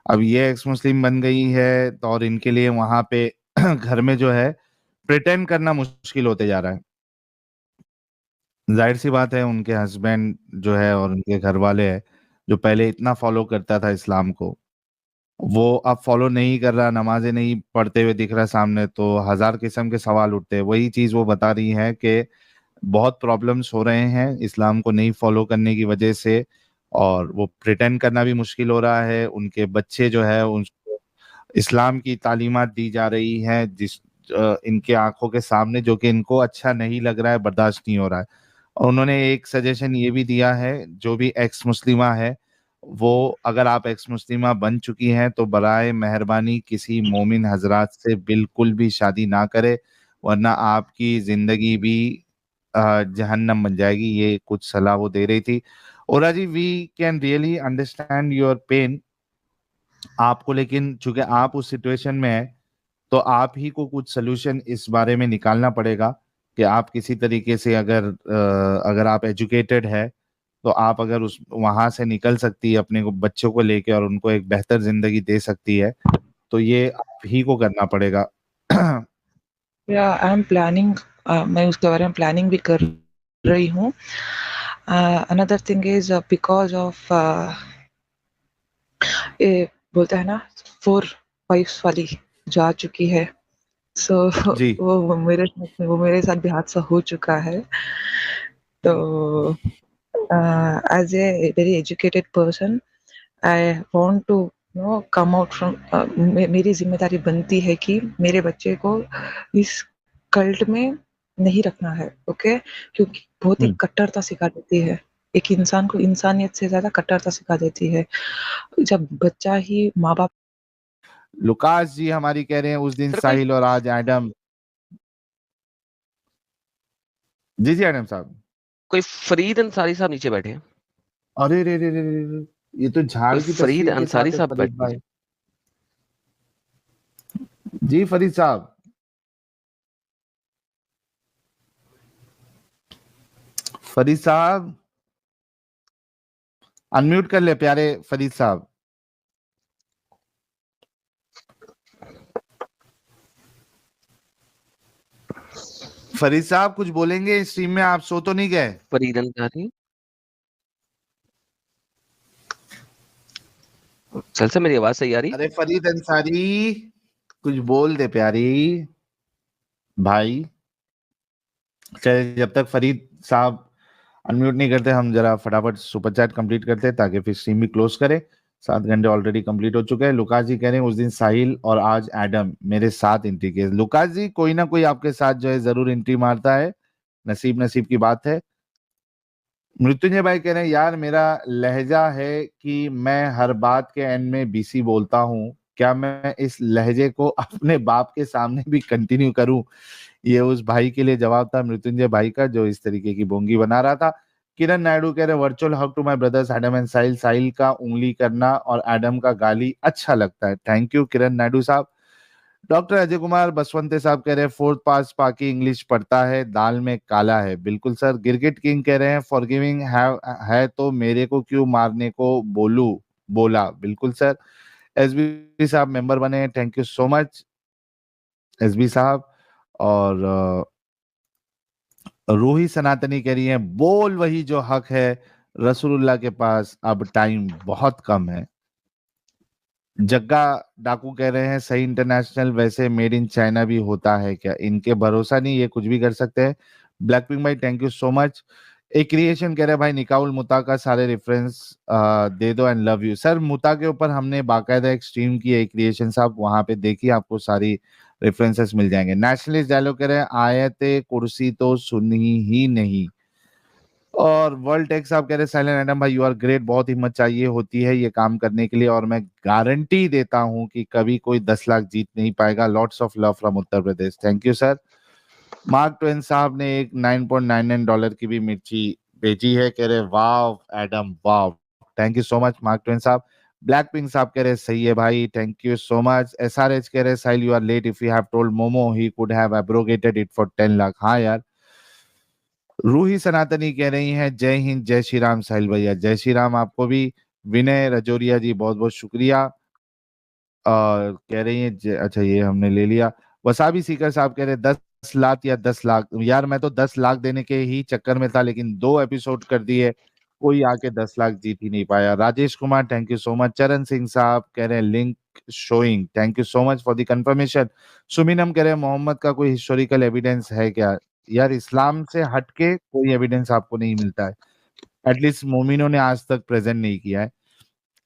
अब ये एक्स मुस्लिम बन गई है तो और इनके लिए वहां पे घर में जो है प्रिटेंड करना मुश्किल होते जा रहा है जाहिर सी बात है उनके हस्बैंड जो है और उनके घर वाले हैं जो पहले इतना फॉलो करता था इस्लाम को वो अब फॉलो नहीं कर रहा नमाजें नहीं पढ़ते हुए दिख रहा सामने तो हजार किस्म के सवाल उठते हैं वही चीज वो बता रही है कि बहुत प्रॉब्लम्स हो रहे हैं इस्लाम को नहीं फॉलो करने की वजह से और वो प्रिटेंड करना भी मुश्किल हो रहा है उनके बच्चे जो है उनको इस्लाम की तालीमात दी जा रही है जिस इनके आंखों के सामने जो कि इनको अच्छा नहीं लग रहा है बर्दाश्त नहीं हो रहा है और उन्होंने एक सजेशन ये भी दिया है जो भी एक्स मुस्लिमा है वो अगर आप एक्स मुस्लिमा बन चुकी हैं तो बराए मेहरबानी किसी मोमिन हजरात से बिल्कुल भी शादी ना करे वरना आपकी जिंदगी भी जहन्नम बन जाएगी ये कुछ सलाह वो दे रही थी और जी we can really understand your pain आपको लेकिन चूंकि आप उस सिचुएशन में है तो आप ही को कुछ सोल्यूशन इस बारे में निकालना पड़ेगा कि आप किसी तरीके से अगर आप एजुकेटेड है तो आप अगर उस वहां से निकल सकती है अपने को बच्चों को लेके और उनको एक बेहतर जिंदगी दे सकती है तो ये आप ही को करना पड़ेगा या आई एम प्लानिंग मैं उसके बारे में प्लानिंग भी कर रही हूँ another thing is because of ये बोलता है ना 4 वाइफ्स वाली जा चुकी है सो वो मेरे साथ भी हादसा हो चुका है तो as a very educated person I want to come out from मेरी जिम्मेदारी बनती है कि मेरे बच्चे को इस कल्ट में नहीं रखना है ओके क्योंकि बहुत ही कट्टरता सिखा देती है एक इंसान को इंसानियत से ज्यादा कट्टरता सिखा देती है जब बच्चा ही माँ बाप लुकास जी हमारी कह रहे हैं उस दिन साहिल और आज एडम जी एडम साहब कोई फरीद अंसारी साहब नीचे बैठे हैं अरे रे रे रे रे ये तो झाड़ की फरीद अंसारी साहब बैठे जी फरीद साहब अनम्यूट कर ले प्यारे फरीद साहब फरीद साहब कुछ बोलेंगे इस स्ट्रीम में आप सो तो नहीं गए फरीद अंसारी चल से मेरी आवाज सही आ रही अरे फरीद अंसारी कुछ बोल दे प्यारी भाई चलिए, जब तक फरीद साहब अनम्यूट नहीं करते, हम जरा फटाफट सुपर चैट कंप्लीट करते हैं ताकि फिर स्ट्रीम भी क्लोज करें। 7 घंटे ऑलरेडी कंप्लीट हो चुके हैं। लुकास जी कह रहे हैं उस दिन साहिल और आज एडम मेरे साथ एंट्री के। लुकास जी, कोई ना कोई आपके साथ जो है जरूर एंट्री मारता है, नसीब नसीब की बात है। मृत्युंजय भाई कह रहे हैं यार मेरा लहजा है कि मैं हर बात के एंड में बीसी बोलता हूँ, क्या मैं इस लहजे को अपने बाप के सामने भी कंटिन्यू करूं? ये उस भाई के लिए जवाब था मृत्युंजय भाई का, जो इस तरीके की बोंगी बना रहा था। किरण नायडू कह रहे virtual hug to my brothers Adam and Sahil. Sahil का उंगली करना और एडम का गाली अच्छा लगता है। थैंक यू किरण नायडू साहब। डॉक्टर अजय कुमार बसवंते साहब कह रहे हैं फोर्थ पास पाकी इंग्लिश पढ़ता है, दाल में काला है। बिल्कुल सर। गिरगिट किंग कह रहे हैं फॉरगिविंग है तो मेरे को क्यों मारने को बोला। बिल्कुल सर। एसबी साहब मेंबर बने, thank you so much SB साहब। और रूही सनातनी कह रही है बोल वही जो हक है, रसूलुल्लाह के पास अब टाइम बहुत कम है। जग्गा डाकू कह रहे हैं सही इंटरनेशनल वैसे मेड इन चाइना भी होता है क्या? इनके भरोसा नहीं, ये कुछ भी कर सकते हैं। ब्लैकपिंक भाई थैंक यू सो मच। एक क्रिएशन कह रहे हैं भाई निकाउल मुता का सारे रेफरेंस दे दो एंड लव यू। सर मुता के ऊपर हमने बाकायदा एक स्ट्रीम की है क्रिएशन साहब, वहां पे देखिए आपको सारी रेफरेंसेस मिल जाएंगे। नेशनलिस्ट डायलॉग कह रहे हैं आयते कुर्सी तो सुनी ही नहीं। और वर्ल्ड टेक साहब कह रहे हैं साइलेंट एडम भाई यू आर ग्रेट, बहुत हिम्मत चाहिए होती है ये काम करने के लिए और मैं गारंटी देता हूं कि कभी कोई 10 लाख जीत नहीं पाएगा। Lots of love from Uttar Pradesh. Thank you sir. Mark Twain साहब ने एक $9.99 की भी मिर्ची भेजी है, कह रहे wow Adam wow. Thank you so much Mark Twain साहब। ब्लैक पिंक साहब कह रहे सही है भाई, thank you so much. SRH कह रहे Sahil you are late, if you have told Momo he could have abrogated it for 10 lakh. हाँ यार। रूही सनातनी कह रही हैं जय हिंद जय श्री राम साहिल भैया। जय श्री राम आपको भी। विनय रजोरिया जी बहुत बहुत शुक्रिया। और कह रही हैं अच्छा ये हमने ले लिया। वसाबी सीकर साहब कह रहे 10 लाख या 10 लाख। यार मैं तो 10 लाख देने के ही चक्कर में था, लेकिन 2 एपिसोड कर दिए, कोई आके 10 लाख जीत ही नहीं पाया। Rajesh Kumar thank you so much. Charan Singh साहब कह रहे हैं link showing, thank you so much for the confirmation. सुमिनम कह रहे हैं मोहम्मद का कोई हिस्टोरिकल एविडेंस है क्या? यार इस्लाम से हटके कोई एविडेंस आपको नहीं मिलता है, एटलीस्ट मोमिनों ने आज तक प्रेजेंट नहीं किया है।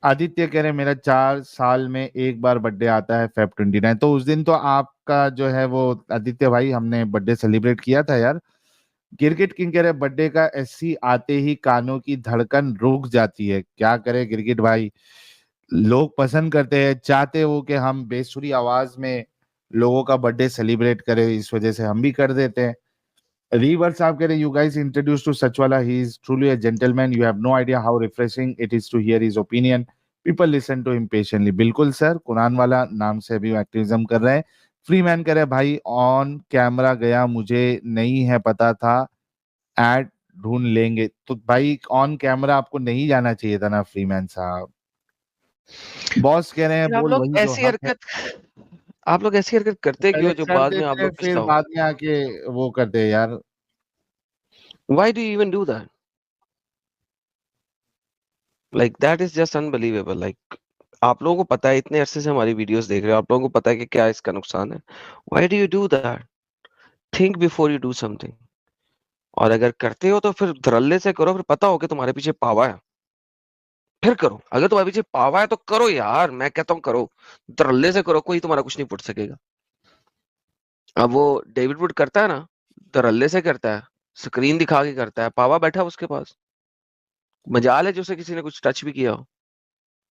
आदित्य कह रहे हैं मेरा 4 साल में एक बार बर्थडे आता है Feb 29, तो उस दिन तो आपका जो है वो आदित्य भाई हमने बर्थडे सेलिब्रेट किया था यार। गिरगिट किंग कह रहे बर्थडे का एससी आते ही कानों की धड़कन रुक जाती है। क्या करे गिरगिट भाई, लोग पसंद करते हैं, चाहते हो कि हम बेसुरी आवाज में लोगों का बर्थडे सेलिब्रेट करें, इस वजह से हम भी कर देते हैं। रीवर साहब कह रहे you guys introduced to Sachwala, he is truly a gentleman, you have no idea how refreshing it is to hear his opinion, people listen to him patiently। बिल्कुल सर। कुरान वाला नाम से भी एक्टिविज्म कर रहे हैं। फ्री मैन कह रहे भाई ऑन कैमरा गया मुझे नहीं है पता था, एड ढूंढ लेंगे। तो भाई ऑन कैमरा आपको नहीं जाना चाहिए था ना फ्री मैन साहब। बॉस कह रहे हैं आप बोल लोग वही जो ऐसी हक है। हरकत आप लोग ऐसी हरकत करते क्यों पहले जो कर बाद में आप देते हैं लोग फिर पछताओ? बाद में आके वो करते हैं यार। Why do you even do that? Like that is just unbelievable. Like आप लोगों को पता है, इतने अरसे से हमारी वीडियोस देख रहे हो, आप लोगों को पता है कि क्या इसका नुकसान है। Why do you do that? Think before you do something. और अगर करते हो तो फिर धड़ल्ले से करो, फिर पता हो कि तुम्हारे पीछे पावा है, फिर करो। अगर तुम्हारे पीछे पावा है तो करो यार, मैं कहता हूँ करो, धड़ल्ले से करो, कोई तुम्हारा कुछ नहीं पुट सकेगा। अब वो डेविड वुड करता है ना, धड़ल्ले से करता है, स्क्रीन दिखा के करता है, पावा बैठा है उसके पास। मजाल है जो उसे किसी ने कुछ टच भी किया हो,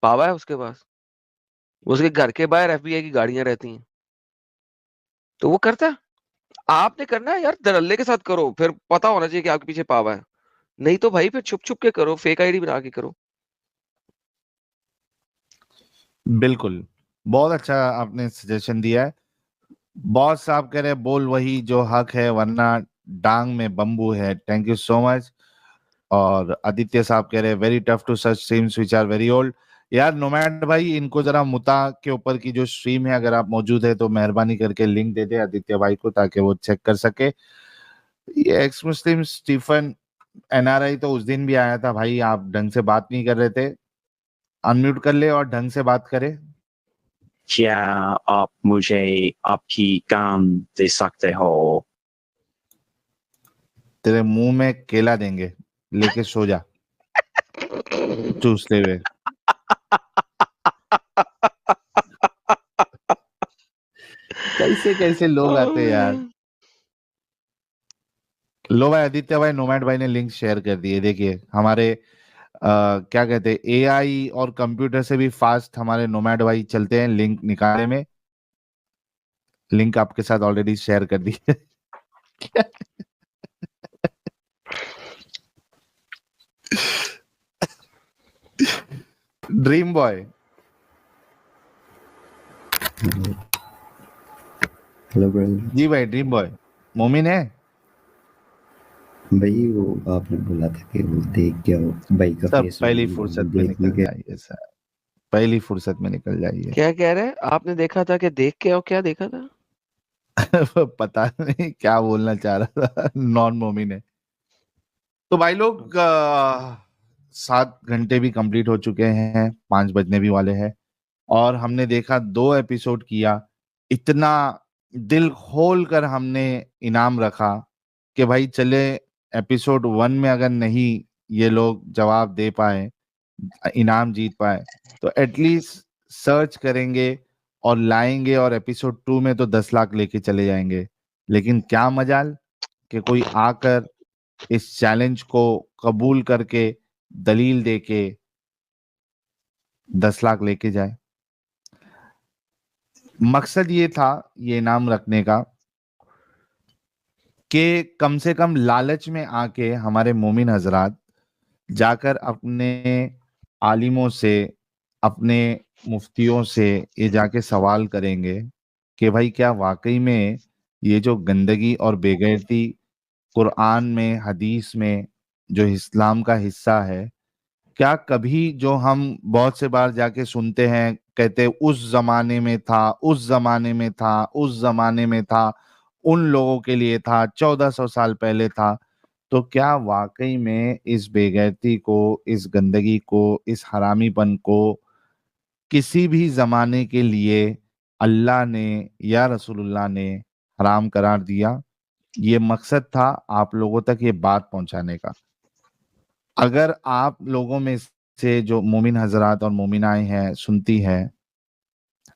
पावा है उसके पास। उसके घर के बाहर एफबीआई की गाड़ियां रहती हैं, तो वो करता है। आपने करना है यार, धड़ल्ले के साथ करो, फिर पता होना चाहिए कि आपके पीछे पावा है। नहीं तो भाई फिर छुप छुप के करो, फेक आईडी बना के करो। बिल्कुल, बहुत अच्छा आपने सजेशन दिया है। बॉस साहब कह रहे बोल वही जो हक है वरना डांग में बम्बू है। Thank you so much. और आदित्य साहब कह रहे very tough to search streams which are very old. यार नोमैड भाई इनको जरा मुता के ऊपर की जो स्ट्रीम है, अगर आप मौजूद है तो मेहरबानी करके लिंक दे दे आदित्य भाई को ताकि वो चेक कर सके। ये एक्स मुस्लिम स्टीफन एनआरआई तो उस दिन भी आया था भाई, आप ढंग से बात नहीं कर रहे थे। अनम्यूट कर ले और ढंग से बात करे। क्या आप मुझे आपकी काम दे सकते हो? तेरे मुंह में केला देंगे, लेके सो जा चूसते हुए। कैसे कैसे लोग आते हैं यार। लो भाई, आदित्य भाई, नोमैड भाई ने लिंक शेयर कर दिए। देखिए हमारे क्या कहते हैं, एआई और कंप्यूटर से भी फास्ट हमारे नोमैड भाई चलते हैं लिंक निकालने में। लिंक आपके साथ ऑलरेडी शेयर कर दी है। Dream boy, hello brother. जी भाई ड्रीम बॉय, मोमिन है भाई वो आपने बोला था कि वो देख के आओ भाई का सब। फेस पहली फुर्सत में देख भी निकल के जाइए सर, पहली फुर्सत में निकल जाइए। क्या कह रहे हैं? आपने देखा था कि देख के, और क्या देखा था? पता नहीं क्या बोलना चाह रहा था। नॉन मोमिन है। तो भाई लोग 7 घंटे भी कंप्लीट हो चुके हैं, 5 बजने भी वाले हैं, और हमने देखा 2 एपिसोड किया। इतना दिल खोल कर हमने इनाम रखा कि भाई चले एपिसोड 1 में अगर नहीं ये लोग जवाब दे पाए, इनाम जीत पाए, तो एटलीस्ट सर्च करेंगे और लाएंगे, और एपिसोड 2 में तो 10 लाख लेके चले जाएंगे। लेकिन क्या मजाल कि कोई आकर इस चैलेंज को कबूल करके दलील देके 10 लाख लेके जाए। मकसद ये था ये इनाम रखने का कि कम से कम लालच में आके हमारे मोमिन हजरात जाकर अपने आलिमों से, अपने मुफ्तियों से ये जाके सवाल करेंगे कि भाई क्या वाकई में ये जो गंदगी और बेगैरती कुरान में, हदीस में, जो इस्लाम का हिस्सा है, क्या कभी जो हम बहुत से बार जाके सुनते हैं, कहते उस जमाने में था, उस जमाने में था, उस जमाने में था, उन लोगों के लिए था, 1400 साल पहले था, तो क्या वाकई में इस बेगैरती को, इस गंदगी को, इस हरामीपन को किसी भी जमाने के लिए अल्लाह ने या रसूलुल्लाह ने हराम करार दिया? ये मकसद था आप लोगों तक ये बात पहुंचाने का। अगर आप लोगों में से जो मोमिन हजरात और मोमिनाएं हैं, सुनती हैं,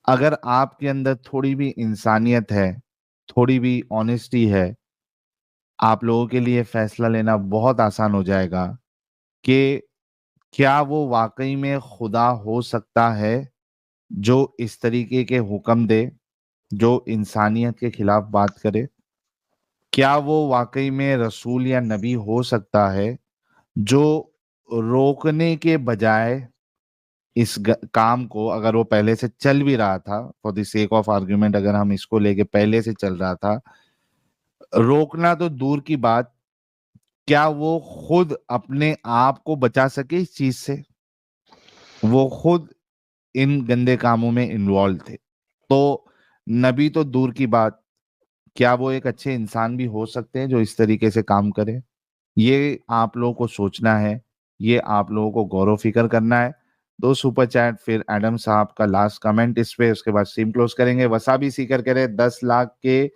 अगर आपके अंदर थोड़ी भी इंसानियत है, थोड़ी भी ऑनेस्टी है, आप लोगों के लिए फैसला लेना बहुत आसान हो जाएगा कि क्या वो वाकई में खुदा हो सकता है जो इस तरीके के हुक्म दे, जो इंसानियत के खिलाफ बात करे? क्या वो वाकई में रसूल या नबी हो सकता है जो रोकने के बजाय इस काम को, अगर वो पहले से चल भी रहा था, for the sake of argument अगर हम इसको लेके पहले से चल रहा था, रोकना तो दूर की बात, क्या वो खुद अपने आप को बचा सके इस चीज से? वो खुद इन गंदे कामों में इन्वॉल्व थे, तो नबी तो दूर की बात, क्या वो एक अच्छे इंसान भी हो सकते हैं जो इस तरीके से काम करे? ये आप लोगों को सोचना है, ये आप लोगों को गौर फिक्र करना है। 2 सुपर चैट, फिर एडम साहब का लास्ट कमेंट इस पे, उसके बाद स्ट्रीम क्लोज करेंगे। वसाबी सीकर कह रहे 10 लाख के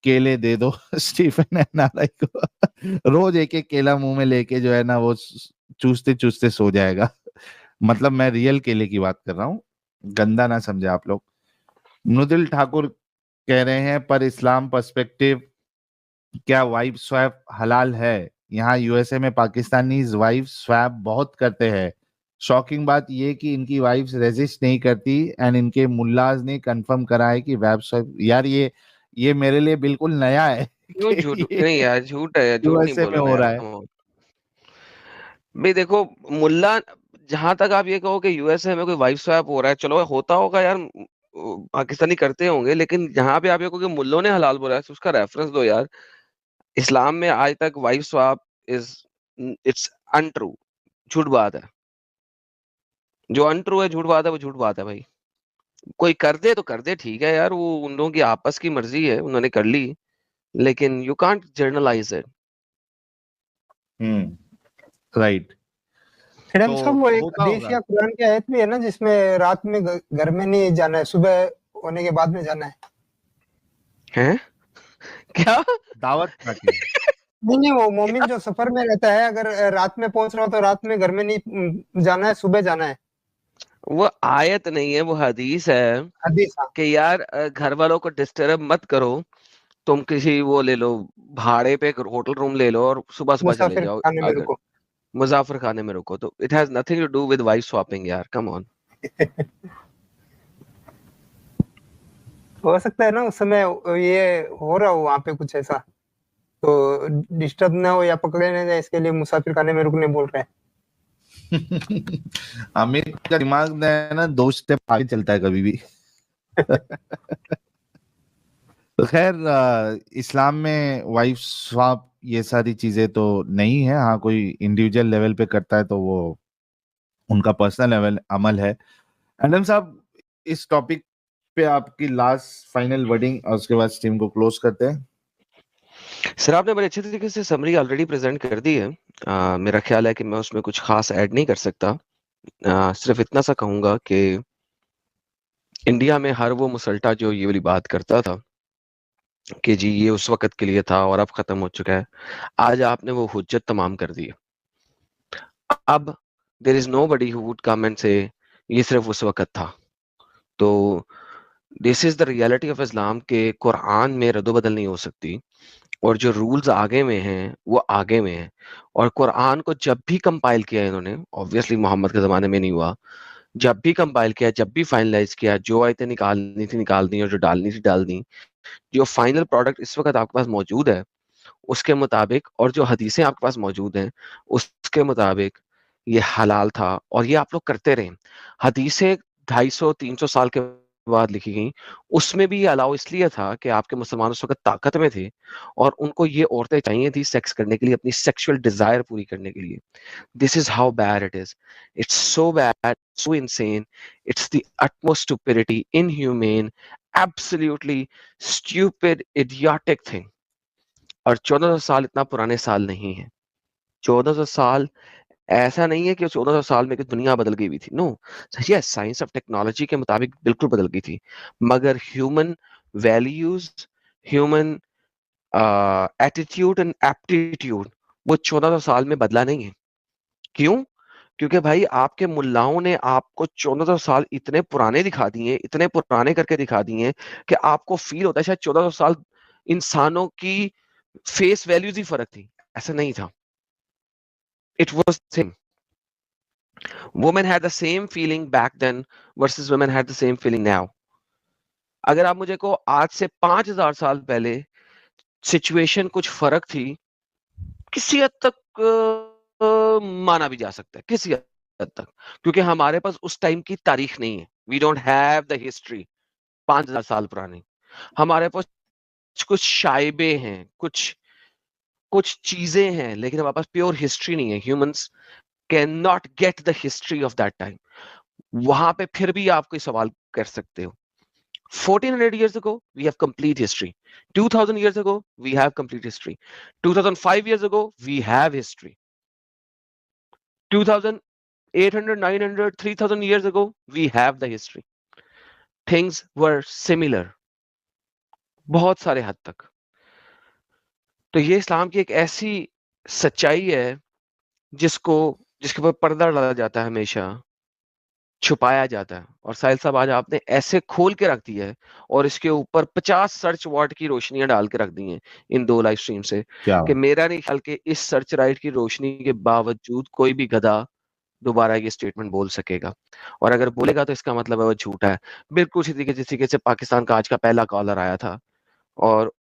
केले दे दो स्टीफन एनआरआई को। रोज एक एक केला मुंह में लेके जो है ना वो चूसते चूसते सो जाएगा। मतलब मैं रियल केले की बात कर रहा हूँ, गंदा ना समझे आप लोग। नुदिल ठाकुर कह रहे हैं पर इस्लाम पर्सपेक्टिव क्या वाइफ स्वैप हलाल है? यहाँ यूएसए में पाकिस्तानी वाइफ स्वैप बहुत करते हैं। शॉकिंग बात ये कि इनकी वाइफ्स रेजिस्ट नहीं करती, एंड इनके मुल्लाज ने कंफर्म करा है कि वेब स्वैप। यार ये मेरे लिए बिल्कुल नया है क्यों कि झूठ? ये नहीं यार, झूठ है यार, झूठ नहीं यूएसए में बोलो ना हो यार, रहा है। come on। भाई देखो, जहां तक आप ये कहो कि यूएसए में कोई वाइफ स्वैप हो रहा है, चलो होता होगा यार, पाकिस्तानी करते होंगे, लेकिन जहां पे आप ये कहो कि मुल्लों ने हलाल बोला है, तो उसका रेफरेंस दो यार। इस्लाम में आज तक wife swap is it's untrue, झूठ बात है। जो अनट्रू है, झूठ बात है, वो झूठ बात है भाई। कोई कर दे तो कर दे, ठीक है यार, वो उन लोगों की आपस की मर्जी है, उन्होंने कर ली, लेकिन you can't generalized it. Right. Hidden तो साहब, वो एक होता हदीस होगा। या कुरान की आयत भी है ना जिसमें रात में घर में नहीं जाना है, सुबह होने के बाद में जाना है। हैं? क्या? दावत पार्टी। नहीं, वो मोमिन जो सफर में रहता है, अगर रात में पहुंच रहा हो तो रात में घर में नहीं जाना है, सुबह जाना है। वो आयत नहीं है, वो हदीस है हदीस, हाँ। कि यार घर वालों को डिस्टर्ब मत करो, तुम किसी वो ले लो, भाड़े पे एक होटल रूम ले लो और सुबह चले मुसाफिर जाओ। खाने में अगर रुको। मुजाफिर खाने में रुको तो it has nothing to do with wife swapping यार, कम ऑन। हो सकता है ना उस समय ये हो रहा हो वहां पे कुछ ऐसा, तो डिस्टर्ब ना हो या पकड़े ना जाए, इसके लिए मुसाफिर खाने में रुकने बोल रहे हैं। अमित का दिमाग ने ना दोस्त से आगे चलता है कभी भी। तो खैर इस्लाम में वाइफ स्वाप ये सारी चीजें तो नहीं है। हाँ, कोई इंडिविजुअल लेवल पे करता है तो वो उनका पर्सनल लेवल अमल है। एडम साहब, इस टॉपिक पे आपकी लास्ट फाइनल वर्डिंग और उसके बाद स्ट्रीम को क्लोज करते हैं। सर आपने बड़े अच्छे तरीके से समरी ऑलरेडी प्रेजेंट कर दी है। मेरा ख्याल है कि मैं उसमें कुछ खास ऐड नहीं कर सकता। सिर्फ इतना सा कहूंगा कि इंडिया में हर वो मुसल्टा जो ये वाली बात करता था कि जी ये उस वक्त के लिए था और अब खत्म हो चुका है, आज आपने वो हुज्जत तमाम कर दी है। अब there is nobody who would come and say ये सिर्फ उस वक्त था। तो this is the reality of Islam के कुरान में रद्दो-बदल नहीं हो सकती और जो रूल्स आगे में हैं वो आगे में हैं। और कुरान को जब भी कंपाइल किया इन्होंने, ऑब्वियसली मोहम्मद के ज़माने में नहीं हुआ, जब भी कंपाइल किया, जब भी फाइनलाइज किया, जो आयतें निकालनी थी निकाल दी और जो डालनी थी डाल दी। जो फाइनल प्रोडक्ट इस वक्त आपके पास मौजूद है उसके मुताबिक और जो हदीसें आपके पास मौजूद हैं उसके मुताबिक ये हलाल था और ये आप लोग करते रहे। हदीसें 250-300 साल के बाद लिखी गई, उसमें भी ये अलाउ इसलिए था कि आपके मुसलमान उस वक्त ताकत में थे और उनको ये औरतें चाहिए थी सेक्स करने के लिए, अपनी सेक्सुअल डिजायर पूरी करने के लिए। This is how bad it is. It's so bad, so insane, it's the utmost stupidity, inhumane, absolutely stupid, idiotic thing। और 1400 साल इतना पुराने साल नहीं है। 1400 साल ऐसा नहीं है कि 1400 साल में कि दुनिया बदल गई हुई थी। No, yes science of technology के मुताबिक बिल्कुल बदल गई थी, मगर human values, human attitude and aptitude वो 1400 साल में बदला नहीं है। क्यों? क्योंकि भाई आपके मुल्लाओं ने आपको 1400 साल इतने पुराने दिखा दिए, इतने पुराने करके दिखा दिए कि आपको फील होता है शायद 1400 साल इंसानों की फेस वैल्यूज ही फर्क थी। ऐसा नहीं था। It was same. Women had the same feeling back then versus women had the same feeling now. अगर आप मुझे को आज से 5000 साल पहले सिचुएशन कुछ फर्क थी, किसी हद तक माना भी जा सकता है, किसी हद तक, क्योंकि हमारे पास उस टाइम की तारीख नहीं है। We don't have the history 5000 साल पुरानी। हमारे पास कुछ शाइबे हैं, कुछ चीजें हैं, लेकिन हमारे पास प्योर हिस्ट्री नहीं है। Humans can not get the history of that time. वहां पे फिर भी आप कोई सवाल कर सकते हो। 1400 years ago we have complete history, 2000 years ago we have complete history, 2005 years ago we have history, 2800 900 3000 years ago we have the history. Things were similar बहुत सारे हद तक। तो ये इस्लाम की एक ऐसी सच्चाई है जिसके ऊपर पर्दा डाला जाता है, हमेशा छुपाया जाता है। और साहिल साहब आज आपने ऐसे खोल के रख दिया है और इसके ऊपर 50 सर्च वाट की रोशनियां डाल के रख दी हैं इन 2 लाइव स्ट्रीम से कि मेरा नहीं ख्याल कि इस सर्च राइट की रोशनी के बावजूद कोई भी गधा दोबारा ये स्टेटमेंट बोल सकेगा। और अगर बोलेगा तो इसका मतलब है वो झूठा है। बिल्कुल इसी तरीके से पाकिस्तान का आज का पहला कॉलर आया था और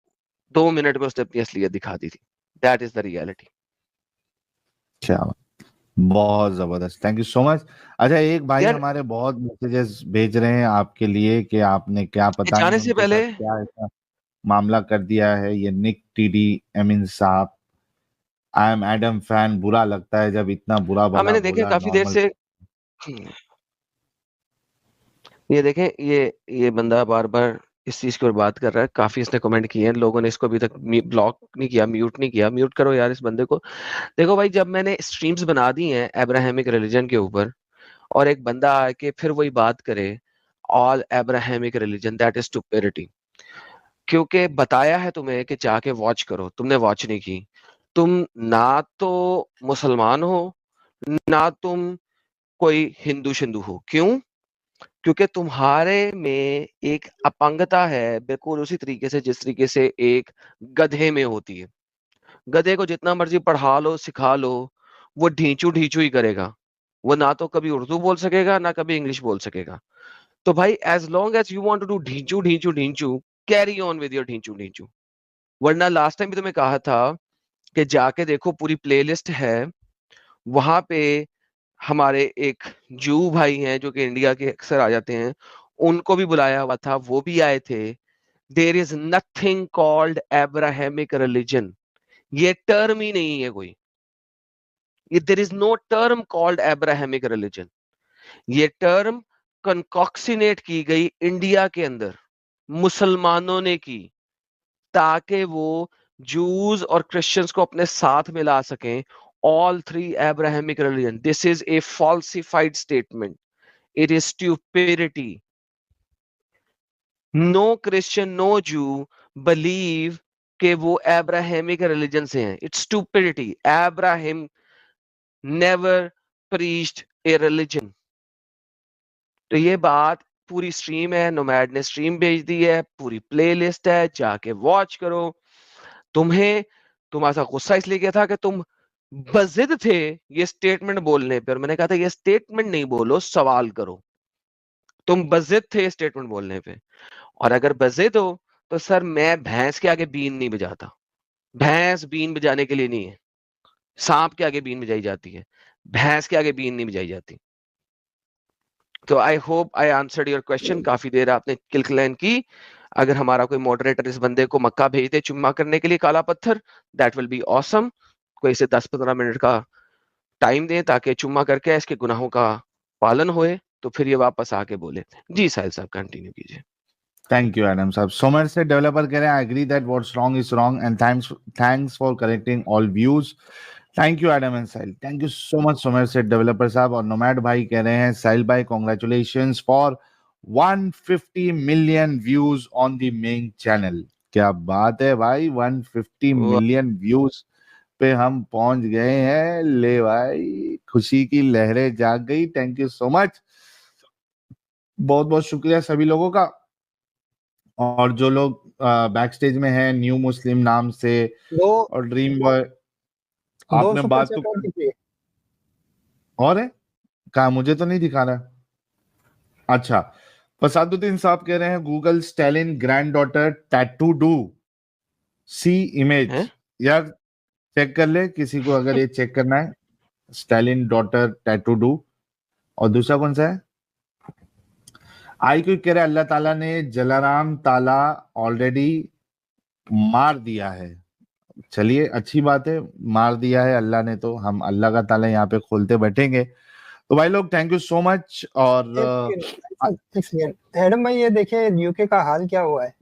2 मिनट में उसने अपनी असलियत दिखा दी थी। That is the reality. बहुत जबरदस्त, थैंक यू सो मच। अच्छा, एक भाई हमारे बहुत मैसेजेस भेज रहे हैं आपके लिए कि आपने क्या पता जाने से पहले क्या ऐसा मामला कर दिया है। ये निक टीडी एमिन साहब, आई एम एडम फैन, बुरा लगता है जब इतना बुरा भला मैंने देखे काफी देर से ये देखें ये बंदा बार बार इस चीज की ओर बात कर रहा है। काफी इसने कमेंट किए हैं, लोगों ने इसको अभी तक ब्लॉक नहीं किया, म्यूट नहीं किया। म्यूट करो यार इस बंदे को। देखो भाई, जब मैंने स्ट्रीम्स बना दी हैं अब्राहमिक रिलीजन के ऊपर और एक बंदा आके फिर वही बात करे all Abrahamic religion. That is stupidity. क्योंकि बताया है तुम्हें कि जाके वॉच करो, तुमने वॉच नहीं की। तुम ना तो मुसलमान हो, ना तुम कोई हिंदू शिंदू हो। क्यों? क्योंकि तुम्हारे में एक अपंगता है, बिल्कुल उसी तरीके से जिस तरीके से एक गधे में होती है। गधे को जितना मर्जी पढ़ा लो, सिखा लो, वो ढींचू ढींचू ही करेगा। वो ना तो कभी उर्दू बोल सकेगा, ना कभी इंग्लिश बोल सकेगा। तो भाई as long as you want to do ढींचू ढींचू ढींचू, कैरी ऑन विद योर ढींचू ढींचू। वरना लास्ट टाइम भी तुम्हें कहा था कि जाके देखो, पूरी प्लेलिस्ट है वहां पे। हमारे एक जू भाई हैं जो कि इंडिया के अक्सर आ जाते हैं, उनको भी बुलाया हुआ था, वो भी आए थे। There is nothing called Abrahamic religion. ये टर्म ही नहीं है कोई। There is no term called Abrahamic religion. ये टर्म कंकॉक्सिनेट की गई इंडिया के अंदर मुसलमानों ने की, ताकि वो जूस और क्रिश्चियंस को अपने साथ मिला सकें। All three Abrahamic religion. This is a falsified statement. It is stupidity. No Christian, no Jew believe कि वो Abrahamic religion से हैं. It's stupidity. Abraham never preached a religion. तो ये बात पूरी स्ट्रीम है, नोमैड ने स्ट्रीम भेज दी है, पूरी प्लेलिस्ट है, जाके वॉच करो। तुम्हारा गुस्सा इसलिए किया था कि तुम बजिद थे ये स्टेटमेंट बोलने पे, और मैंने कहा था ये स्टेटमेंट नहीं बोलो, सवाल करो। तुम बजिद थे स्टेटमेंट बोलने पे, और अगर बजिद हो तो सर मैं भैंस के आगे बीन नहीं बजाता। भैंस बीन बजाने के लिए नहीं है, सांप के आगे बीन बजाई जाती है, भैंस के आगे बीन नहीं बजाई जाती। तो I hope I answered your question. काफी देर आपने किलकलैन की। अगर हमारा कोई मॉडरेटर इस बंदे को मक्का भेज दे चुम्मा करने के लिए, काला पत्थर, दैट विल बी ऑसम। कोई इसे 10-15 मिनट का टाइम दे ताकि चुम्मा करके इसके गुनाहों का पालन होए, तो फिर ये वापस आके बोले। जी साहिल साहब कंटिन्यू कीजिए। थैंक यू एडम साहब। सोमर से डेवलपर कह रहे हैं I agree that what's wrong is wrong and thanks for correcting all views. Thank you Adam and Sahil, thank you so much सोमर से डेवलपर साहब। और नोमैड भाई कह रहे हैं साहिल भाई congratulations for 150 million views on the main channel. क्या बात है भाई, 150 मिलियन व्यूज पे हम पहुंच गए हैं। ले भाई, खुशी की लहरें जाग गई। थैंक यू सो मच, बहुत बहुत शुक्रिया सभी लोगों का। और जो लोग बैक स्टेज में हैं, न्यू मुस्लिम नाम से और ड्रीम बॉय, आपने बात तो और है कहा, मुझे तो नहीं दिखा रहा। अच्छा, फसादुद्दीन साहब कह रहे हैं Google Stalin granddaughter tattoo do see image. यार चेक कर ले, किसी को अगर ये चेक करना है, स्टैलिन डॉटर टैटू डू। और दूसरा कौन सा है? आई क्यों कह रहे अल्लाह ताला ने जलाराम ताला ऑलरेडी मार दिया है। चलिए अच्छी बात है, मार दिया है अल्लाह ने, तो हम अल्लाह का ताला यहाँ पे खोलते बैठेंगे। तो भाई लोग थैंक यू सो मच। और एडम भाई ये देखिए यूके का हाल क्या हुआ है।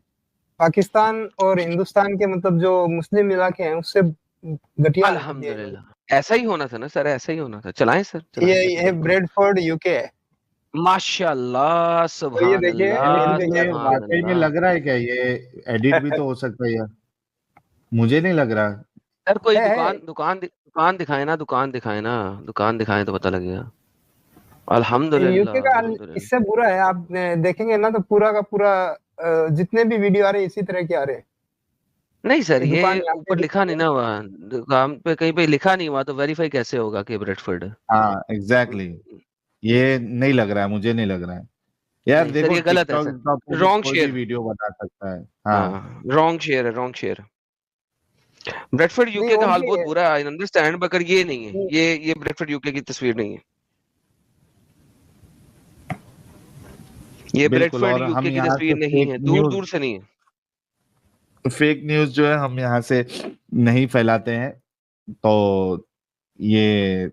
पाकिस्तान और हिंदुस्तान के मतलब जो मुस्लिम इलाके हैं उससे घटिया। अल्हम्दुलिल्लाह, ऐसा ही होना था ना सर, ऐसा ही होना था। चलाएं सर, ये ब्रेडफोर्ड यूके है। माशाल्लाह, सुभान अल्लाह। वाकई में लग रहा है क्या? ये एडिट भी तो हो सकता है यार, मुझे नहीं लग रहा। सर कोई दुकान दिखाए ना, दुकान दिखाए तो पता लगेगा। अल्हम्दुलिल्लाह, यूके का इससे बुरा है। आप देखेंगे ना तो पूरा का पूरा जितने भी वीडियो आ रहे हैं इसी तरह के आ रहे हैं। नहीं सर, ये ऊपर लिखा नहीं ना हुआ, दुकान पे कहीं पे लिखा नहीं हुआ, तो वेरीफाई कैसे होगा कि ब्रेडफोर्ड? हाँ एग्जैक्टली, ये नहीं लग रहा है, मुझे नहीं लग रहा है यार। देखो ये गलत है सर, रॉन्ग शेयर वीडियो बना सकता है। हाँ रॉन्ग शेयर। ब्रेडफोर्ड यूके का हाल बहुत बुरा है, आई अंडरस्टैंड, मगर ये नहीं है, ये ब्रेडफोर्ड यूके की तस्वीर नहीं है। ये ब्रेडफोर्ड यूके की तस्वीर नहीं है, दूर से नहीं है। फेक न्यूज जो है हम यहाँ से नहीं फैलाते हैं, तो ये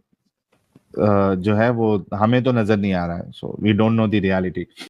जो है वो हमें तो नजर नहीं आ रहा है। So we don't know the reality.